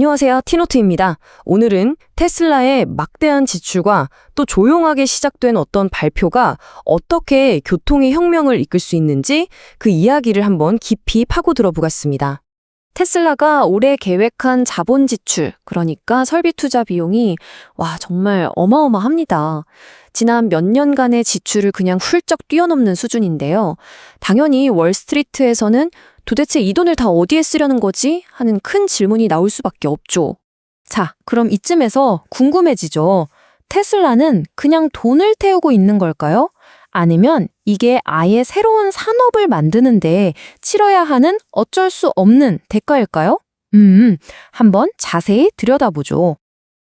안녕하세요. 티노트입니다. 오늘은 테슬라의 막대한 지출과 또 조용하게 시작된 어떤 발표가 어떻게 교통의 혁명을 이끌 수 있는지 그 이야기를 한번 깊이 파고 들어보겠습니다. 테슬라가 올해 계획한 자본 지출, 그러니까 설비 투자 비용이 정말 어마어마합니다. 지난 몇 년간의 지출을 그냥 훌쩍 뛰어넘는 수준인데요. 당연히 월스트리트에서는 도대체 이 돈을 다 어디에 쓰려는 거지? 하는 큰 질문이 나올 수밖에 없죠. 자, 그럼 이쯤에서 궁금해지죠. 테슬라는 그냥 돈을 태우고 있는 걸까요? 아니면 이게 아예 새로운 산업을 만드는데 치러야 하는 어쩔 수 없는 대가일까요? 한번 자세히 들여다보죠.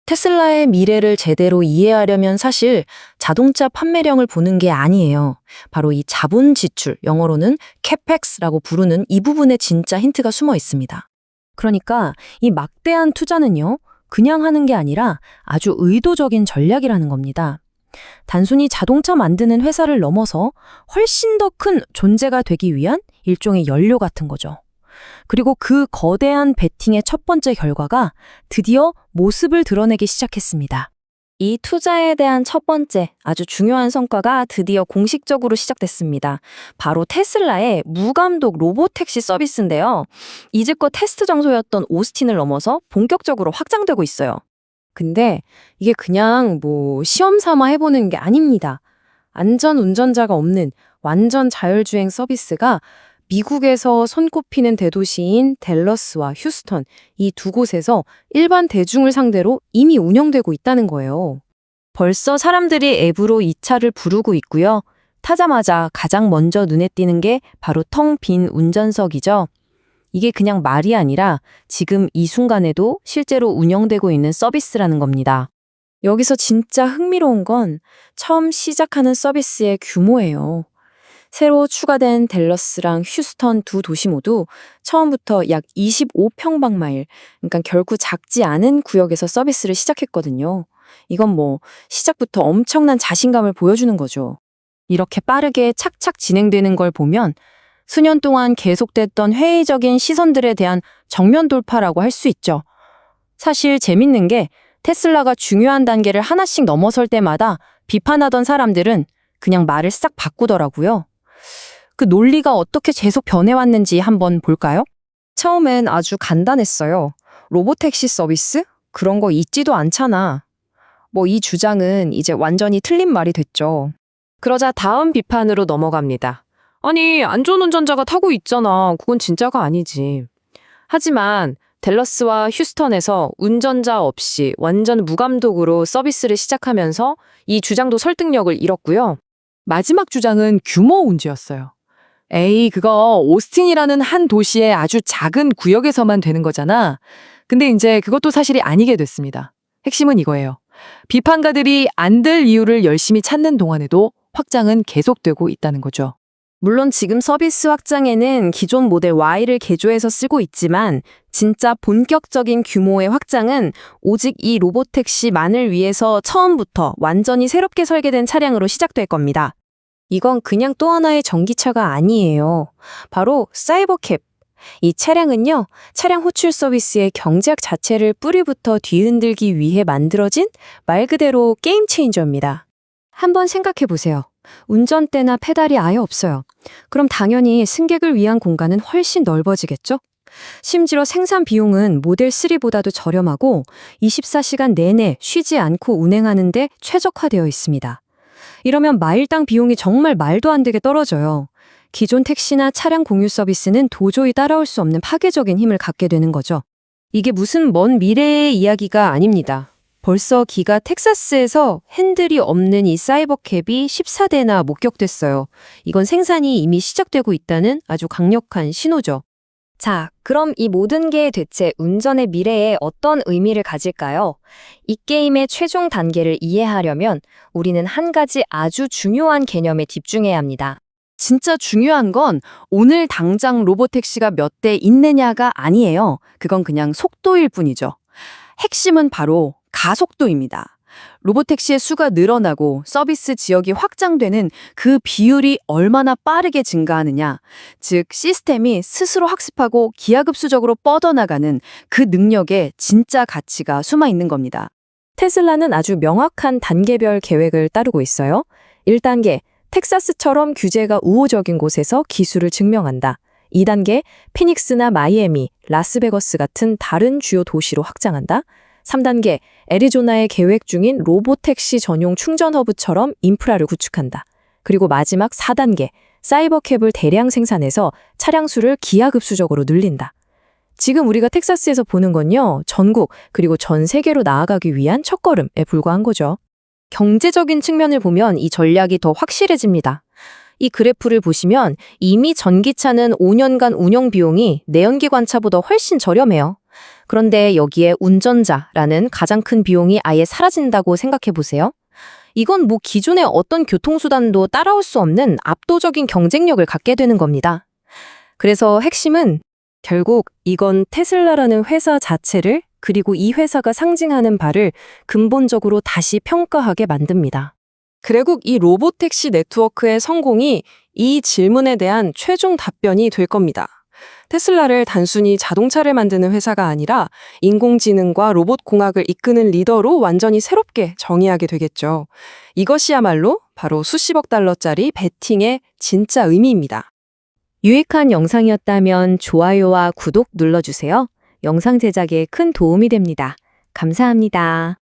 테슬라의 미래를 제대로 이해하려면 사실 자동차 판매량을 보는 게 아니에요. 바로 이 자본 지출, 영어로는 CapEx라고 부르는 이 부분에 진짜 힌트가 숨어 있습니다. 그러니까 이 막대한 투자는요, 그냥 하는 게 아니라 아주 의도적인 전략이라는 겁니다. 단순히 자동차 만드는 회사를 넘어서 훨씬 더 큰 존재가 되기 위한 일종의 연료 같은 거죠. 그리고 그 거대한 베팅의 첫 번째 결과가 드디어 모습을 드러내기 시작했습니다. 이 투자에 대한 첫 번째 아주 중요한 성과가 드디어 공식적으로 시작됐습니다. 바로 테슬라의 무감독 로보택시 서비스인데요. 이제껏 테스트 장소였던 오스틴을 넘어서 본격적으로 확장되고 있어요. 근데 이게 그냥 시험 삼아 해보는 게 아닙니다. 안전 운전자가 없는 완전 자율주행 서비스가 미국에서 손꼽히는 대도시인 댈러스와 휴스턴 이 두 곳에서 일반 대중을 상대로 이미 운영되고 있다는 거예요. 벌써 사람들이 앱으로 이 차를 부르고 있고요. 타자마자 가장 먼저 눈에 띄는 게 바로 텅 빈 운전석이죠. 이게 그냥 말이 아니라 지금 이 순간에도 실제로 운영되고 있는 서비스라는 겁니다. 여기서 진짜 흥미로운 건 처음 시작하는 서비스의 규모예요. 새로 추가된 댈러스랑 휴스턴 두 도시 모두 처음부터 약 25평방마일, 그러니까 결코 작지 않은 구역에서 서비스를 시작했거든요. 이건 시작부터 엄청난 자신감을 보여주는 거죠. 이렇게 빠르게 착착 진행되는 걸 보면 수년 동안 계속됐던 회의적인 시선들에 대한 정면 돌파라고 할 수 있죠. 사실 재밌는 게 테슬라가 중요한 단계를 하나씩 넘어설 때마다 비판하던 사람들은 그냥 말을 싹 바꾸더라고요. 그 논리가 어떻게 계속 변해왔는지 한번 볼까요? 처음엔 아주 간단했어요. 로보택시 서비스? 그런 거 있지도 않잖아. 이 주장은 이제 완전히 틀린 말이 됐죠. 그러자 다음 비판으로 넘어갑니다. 아니, 안전운전자가 타고 있잖아. 그건 진짜가 아니지. 하지만 댈러스와 휴스턴에서 운전자 없이 완전 무감독으로 서비스를 시작하면서 이 주장도 설득력을 잃었고요. 마지막 주장은 규모 문제였어요. 에이, 그거 오스틴이라는 한 도시의 아주 작은 구역에서만 되는 거잖아. 근데 이제 그것도 사실이 아니게 됐습니다. 핵심은 이거예요. 비판가들이 안 될 이유를 열심히 찾는 동안에도 확장은 계속되고 있다는 거죠. 물론 지금 서비스 확장에는 기존 모델 Y를 개조해서 쓰고 있지만 진짜 본격적인 규모의 확장은 오직 이 로보택시만을 위해서 처음부터 완전히 새롭게 설계된 차량으로 시작될 겁니다. 이건 그냥 또 하나의 전기차가 아니에요. 바로 사이버캡. 이 차량은요, 차량 호출 서비스의 경제학 자체를 뿌리부터 뒤흔들기 위해 만들어진 말 그대로 게임 체인저입니다. 한번 생각해 보세요. 운전대나 페달이 아예 없어요. 그럼 당연히 승객을 위한 공간은 훨씬 넓어지겠죠? 심지어 생산 비용은 모델 3보다도 저렴하고 24시간 내내 쉬지 않고 운행하는데 최적화되어 있습니다. 이러면 마일당 비용이 정말 말도 안 되게 떨어져요. 기존 택시나 차량 공유 서비스는 도저히 따라올 수 없는 파괴적인 힘을 갖게 되는 거죠. 이게 무슨 먼 미래의 이야기가 아닙니다. 벌써 기가 텍사스에서 핸들이 없는 이 사이버캡이 14대나 목격됐어요. 이건 생산이 이미 시작되고 있다는 아주 강력한 신호죠. 자, 그럼 이 모든 게 대체 운전의 미래에 어떤 의미를 가질까요? 이 게임의 최종 단계를 이해하려면 우리는 한 가지 아주 중요한 개념에 집중해야 합니다. 진짜 중요한 건 오늘 당장 로보택시가 몇 대 있느냐가 아니에요. 그건 그냥 속도일 뿐이죠. 핵심은 바로 가속도입니다. 로보택시의 수가 늘어나고 서비스 지역이 확장되는 그 비율이 얼마나 빠르게 증가하느냐, 즉 시스템이 스스로 학습하고 기하급수적으로 뻗어나가는 그 능력에 진짜 가치가 숨어 있는 겁니다. 테슬라는 아주 명확한 단계별 계획을 따르고 있어요. 1단계, 텍사스처럼 규제가 우호적인 곳에서 기술을 증명한다. 2단계, 피닉스나 마이애미, 라스베거스 같은 다른 주요 도시로 확장한다. 3단계, 애리조나에 계획 중인 로보택시 전용 충전 허브처럼 인프라를 구축한다. 그리고 마지막 4단계, 사이버캡을 대량 생산해서 차량 수를 기하급수적으로 늘린다. 지금 우리가 텍사스에서 보는 건요, 전국 그리고 전 세계로 나아가기 위한 첫걸음에 불과한 거죠. 경제적인 측면을 보면 이 전략이 더 확실해집니다. 이 그래프를 보시면 이미 전기차는 5년간 운영 비용이 내연기관차보다 훨씬 저렴해요. 그런데 여기에 운전자라는 가장 큰 비용이 아예 사라진다고 생각해 보세요. 이건 뭐 기존의 어떤 교통수단도 따라올 수 없는 압도적인 경쟁력을 갖게 되는 겁니다. 그래서 핵심은 결국 이건 테슬라라는 회사 자체를 그리고 이 회사가 상징하는 바를 근본적으로 다시 평가하게 만듭니다. 결국 이 로보택시 네트워크의 성공이 이 질문에 대한 최종 답변이 될 겁니다. 테슬라를 단순히 자동차를 만드는 회사가 아니라 인공지능과 로봇 공학을 이끄는 리더로 완전히 새롭게 정의하게 되겠죠. 이것이야말로 바로 수십억 달러짜리 베팅의 진짜 의미입니다. 유익한 영상이었다면 좋아요와 구독 눌러주세요. 영상 제작에 큰 도움이 됩니다. 감사합니다.